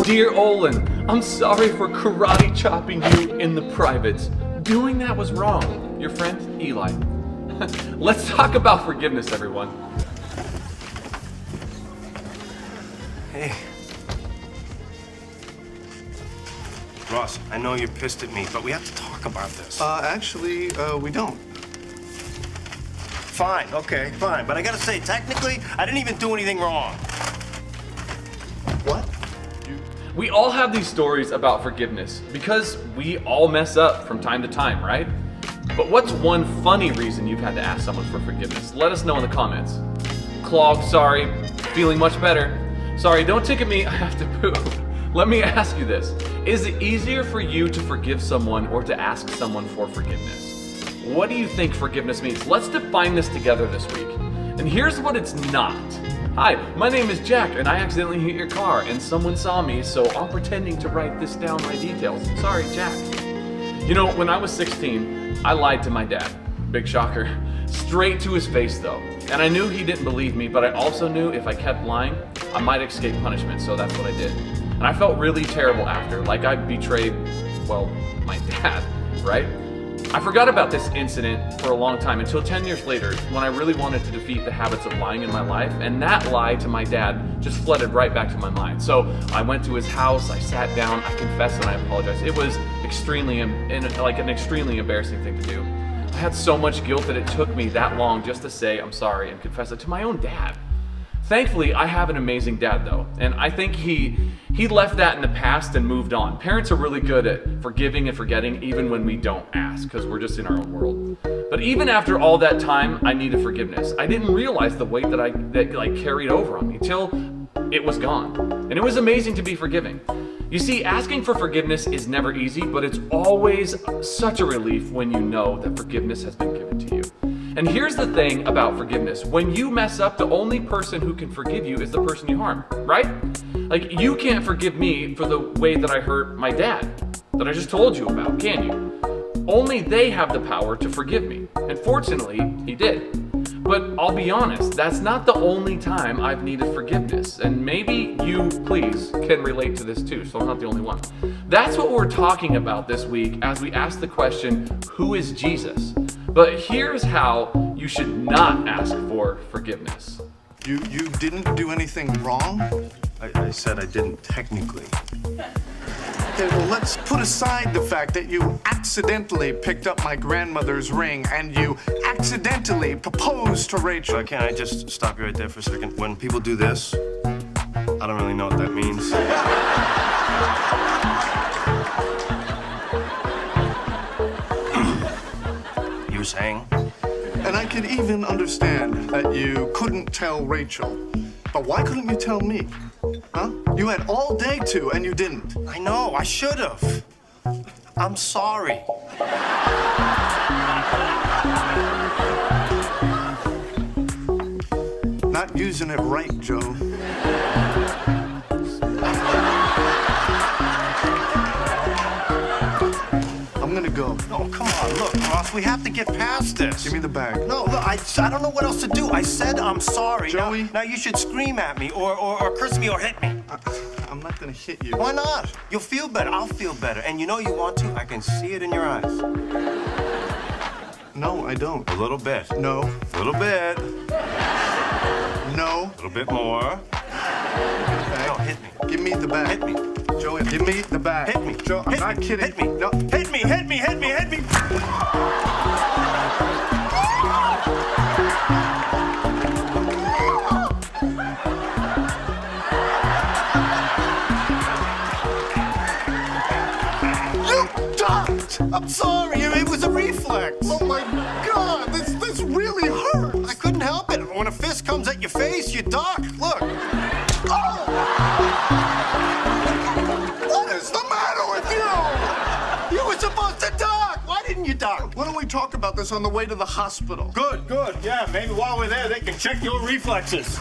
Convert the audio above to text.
Dear Olin, I'm sorry for karate chopping you in the privates. Doing that was wrong. Your friend, Eli. Let's talk about forgiveness, everyone. Hey. Ross, I know you're pissed at me, but we have to talk about this. Actually, we don't. Fine, okay, fine. But I gotta say, technically, I didn't even do anything wrong. What? We all have these stories about forgiveness because we all mess up from time to time, right? But what's one funny reason you've had to ask someone for forgiveness? Let us know in the comments. Clogged, sorry. Feeling much better. Sorry, don't tick at me, I have to poop. Let me ask you this. Is it easier for you to forgive someone or to ask someone for forgiveness? What do you think forgiveness means? Let's define this together this week. And here's what it's not. Hi, my name is Jack, and I accidentally hit your car, and someone saw me, so I'm pretending to write this down my details. Sorry, Jack. You know, when I was 16, I lied to my dad. Big shocker. Straight to his face, though. And I knew he didn't believe me, but I also knew if I kept lying, I might escape punishment, so that's what I did. And I felt really terrible after, like I betrayed, well, my dad, right? I forgot about this incident for a long time until 10 years later when I really wanted to defeat the habits of lying in my life, and that lie to my dad just flooded right back to my mind. So I went to his house, I sat down, I confessed and I apologized. It was an extremely embarrassing thing to do. I had so much guilt that it took me that long just to say I'm sorry and confess it to my own dad. Thankfully, I have an amazing dad though, and I think he left that in the past and moved on. Parents are really good at forgiving and forgetting even when we don't ask, because we're just in our own world. But even after all that time, I needed forgiveness. I didn't realize the weight that carried over on me till it was gone. And it was amazing to be forgiving. You see, asking for forgiveness is never easy, but it's always such a relief when you know that forgiveness has been given to you. And here's the thing about forgiveness. When you mess up, the only person who can forgive you is the person you harm, right? Like, you can't forgive me for the way that I hurt my dad, that I just told you about, can you? Only they have the power to forgive me. And fortunately, he did. But I'll be honest, that's not the only time I've needed forgiveness. And maybe you, please, can relate to this too, so I'm not the only one. That's what we're talking about this week as we ask the question, who is Jesus? But here's how you should not ask for forgiveness. You didn't do anything wrong? I said I didn't technically. Okay, well, let's put aside the fact that you accidentally picked up my grandmother's ring and you accidentally proposed to Rachel. Can I just stop you right there for a second? When people do this, I don't really know what that means. You were saying? And I could even understand that you couldn't tell Rachel. But why couldn't you tell me? Huh? You had all day to, and you didn't. I know, I should have. I'm sorry. Not using it right, Joe. I'm gonna go. No, come on, look, Ross, we have to get past this. Give me the bag. No, look, I don't know what else to do. I said I'm sorry. Joey? Now you should scream at me or curse me or hit me. I'm not gonna hit you. Why not? You'll feel better. I'll feel better. And you know you want to. I can see it in your eyes. No, I don't. A little bit. No. A little bit. No. A little bit more. Okay. No, hit me. Give me the bag. Hit me. Joey, give me the bag. Hit me. Joe, I'm Hit not me. kidding. Hit me. No. Hit me. Hit me. Hit me. Hit me. You ducked! I'm sorry. It was a reflex. Oh my God! This really hurts! I couldn't help it. When a fist comes at your face, you duck. Look. Oh! What is the matter with you? You were supposed to duck. Why didn't you duck? Why don't we talk about this on the way to the hospital? Good, good. Yeah, maybe while we're there, they can check your reflexes.